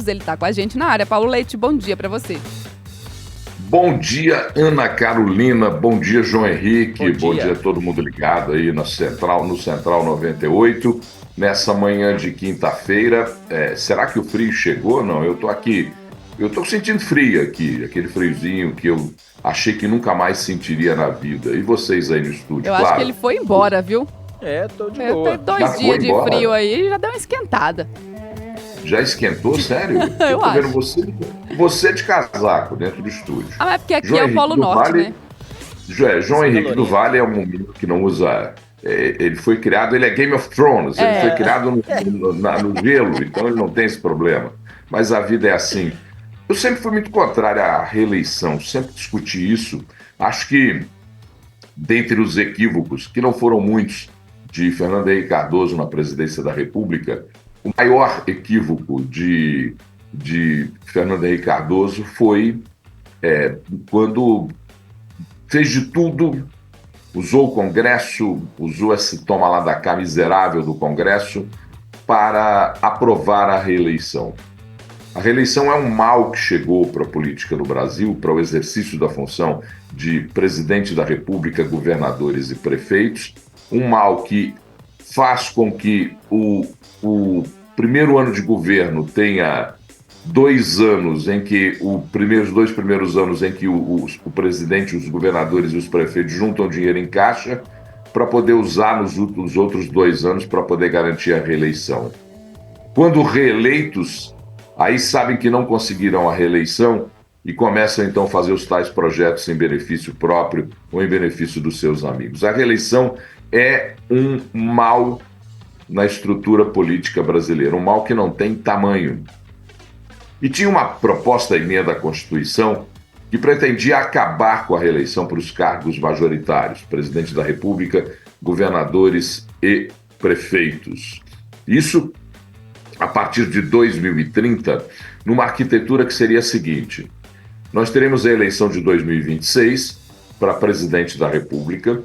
Ele está com a gente na área. Paulo Leite, bom dia para você. Bom dia, Ana Carolina. Bom dia, João Henrique. Bom dia a todo mundo ligado aí no Central 98. Nessa manhã de quinta-feira, será que o frio chegou? Não, eu tô aqui. Eu tô sentindo frio aqui, aquele friozinho que eu achei que nunca mais sentiria na vida. E vocês aí no estúdio, acho que ele foi embora, viu? Tô de boa. Tem 2 dias de frio aí e já deu uma esquentada. Já esquentou, sério? Eu tô vendo acho. você de casaco dentro do estúdio. É porque aqui João é o Henrique Polo do Norte, Vale, né? João Henrique do Vale é um menino que não usa... ele foi criado, ele é Game of Thrones, ele foi criado no gelo, então ele não tem esse problema. Mas a vida é assim. Eu sempre fui muito contrário à reeleição, sempre discuti isso. Acho que, dentre os equívocos, que não foram muitos, de Fernando Henrique Cardoso na presidência da República, o maior equívoco de Fernando Henrique Cardoso foi quando fez de tudo, usou o Congresso, usou esse toma lá da cá miserável do Congresso para aprovar a reeleição. A reeleição é um mal que chegou para a política no Brasil, para o exercício da função de presidente da República, governadores e prefeitos, um mal que faz com que o primeiro ano de governo tenha 2 anos em que os 2 primeiros anos em que o presidente, os governadores e os prefeitos juntam dinheiro em caixa para poder usar nos outros 2 anos para poder garantir a reeleição. Quando reeleitos, aí sabem que não conseguirão a reeleição e começam então a fazer os tais projetos em benefício próprio ou em benefício dos seus amigos. A reeleição é um mal na estrutura política brasileira, um mal que não tem tamanho. E tinha uma proposta emenda à Constituição que pretendia acabar com a reeleição para os cargos majoritários, presidente da República, governadores e prefeitos. Isso a partir de 2030, numa arquitetura que seria a seguinte: nós teremos a eleição de 2026 para presidente da República,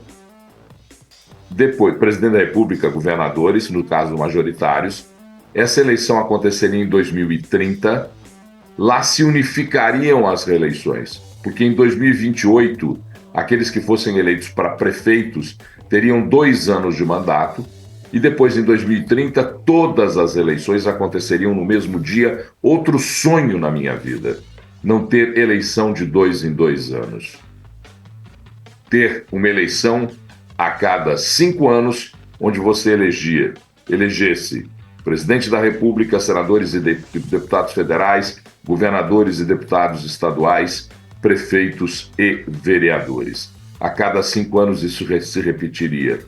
depois presidente da República, governadores, no caso majoritários. Essa eleição aconteceria em 2030, lá se unificariam as reeleições, porque em 2028, aqueles que fossem eleitos para prefeitos teriam 2 anos de mandato, e depois, em 2030, todas as eleições aconteceriam no mesmo dia. Outro sonho na minha vida: não ter eleição de 2 em 2 anos. Ter uma eleição a cada 5 anos, onde você elegesse presidente da República, senadores e deputados federais, governadores e deputados estaduais, prefeitos e vereadores. A cada 5 anos isso se repetiria.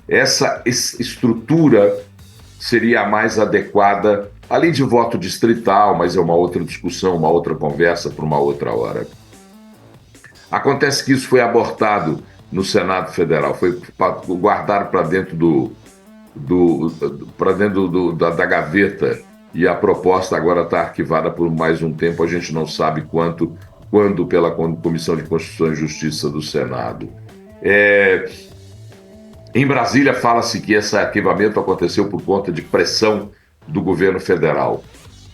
Essa estrutura seria a mais adequada, além de voto distrital, mas é uma outra discussão, uma outra conversa para uma outra hora. Acontece que isso foi abortado no Senado Federal, foi guardado para dentro da gaveta, e a proposta agora está arquivada por mais um tempo, a gente não sabe quando pela Comissão de Constituição e Justiça do Senado. Em Brasília, fala-se que esse arquivamento aconteceu por conta de pressão do governo federal.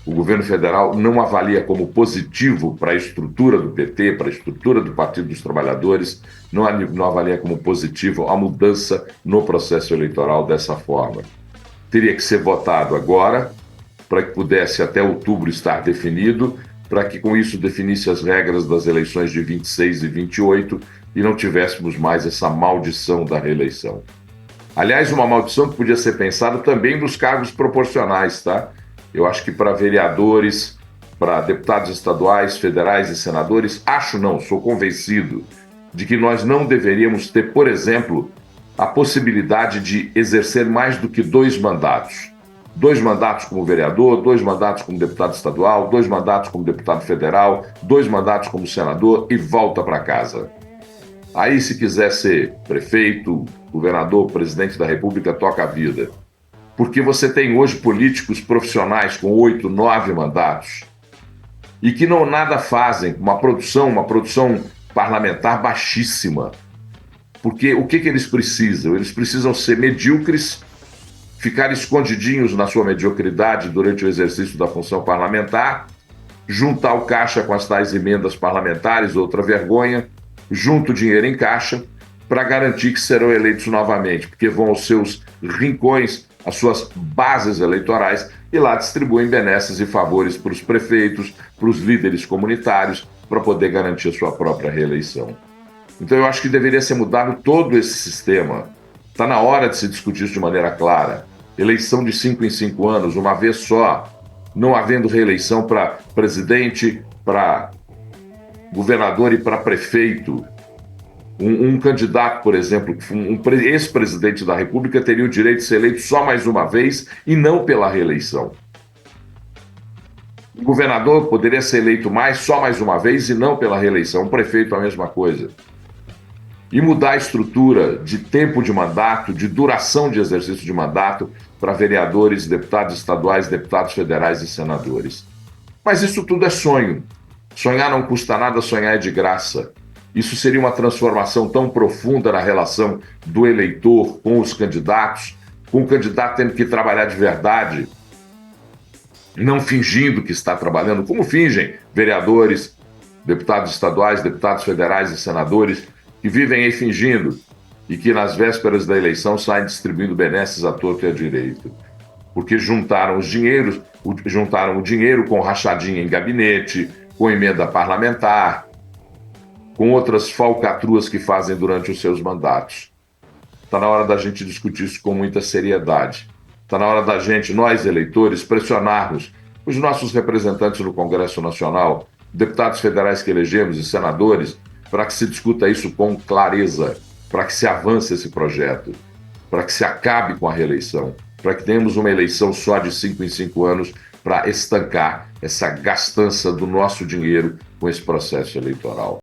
O governo federal não avalia como positivo para a estrutura do PT, para a estrutura do Partido dos Trabalhadores, não avalia como positivo a mudança no processo eleitoral dessa forma. Teria que ser votado agora, para que pudesse até outubro estar definido, para que com isso definisse as regras das eleições de 26 e 28 e não tivéssemos mais essa maldição da reeleição. Aliás, uma maldição que podia ser pensada também nos cargos proporcionais, tá? Eu acho que para vereadores, para deputados estaduais, federais e senadores, sou convencido de que nós não deveríamos ter, por exemplo, a possibilidade de exercer mais do que 2 mandatos. 2 mandatos como vereador, 2 mandatos como deputado estadual, 2 mandatos como deputado federal, 2 mandatos como senador e volta para casa. Aí, se quiser ser prefeito, governador, presidente da República, toca a vida. Porque você tem hoje políticos profissionais com 8, 9 mandatos e que não nada fazem, uma produção parlamentar baixíssima. Porque o que eles precisam? Eles precisam ser medíocres, ficar escondidinhos na sua mediocridade durante o exercício da função parlamentar, juntar o caixa com as tais emendas parlamentares, outra vergonha, junta o dinheiro em caixa para garantir que serão eleitos novamente, porque vão aos seus rincões, às suas bases eleitorais e lá distribuem benesses e favores para os prefeitos, para os líderes comunitários, para poder garantir a sua própria reeleição. Então eu acho que deveria ser mudado todo esse sistema. Está na hora de se discutir isso de maneira clara. Eleição de 5 em 5 anos, uma vez só, não havendo reeleição para presidente, para governador e para prefeito. Um candidato, por exemplo, um ex-presidente da República teria o direito de ser eleito só mais uma vez e não pela reeleição. O governador poderia ser eleito só mais uma vez e não pela reeleição. O prefeito, a mesma coisa. E mudar a estrutura de tempo de mandato, de duração de exercício de mandato para vereadores, deputados estaduais, deputados federais e senadores. Mas isso tudo é sonho. Sonhar não custa nada, sonhar é de graça. Isso seria uma transformação tão profunda na relação do eleitor com os candidatos, com o candidato tendo que trabalhar de verdade, não fingindo que está trabalhando, como fingem vereadores, deputados estaduais, deputados federais e senadores, que vivem aí fingindo e que nas vésperas da eleição saem distribuindo benesses à torto e à direito. Porque juntaram o dinheiro com rachadinha em gabinete, com emenda parlamentar, com outras falcatruas que fazem durante os seus mandatos. Está na hora da gente discutir isso com muita seriedade. Está na hora da gente, nós eleitores, pressionarmos os nossos representantes no Congresso Nacional, deputados federais que elegemos e senadores, para que se discuta isso com clareza, para que se avance esse projeto, para que se acabe com a reeleição, para que tenhamos uma eleição só de 5 em 5 anos para estancar essa gastança do nosso dinheiro com esse processo eleitoral.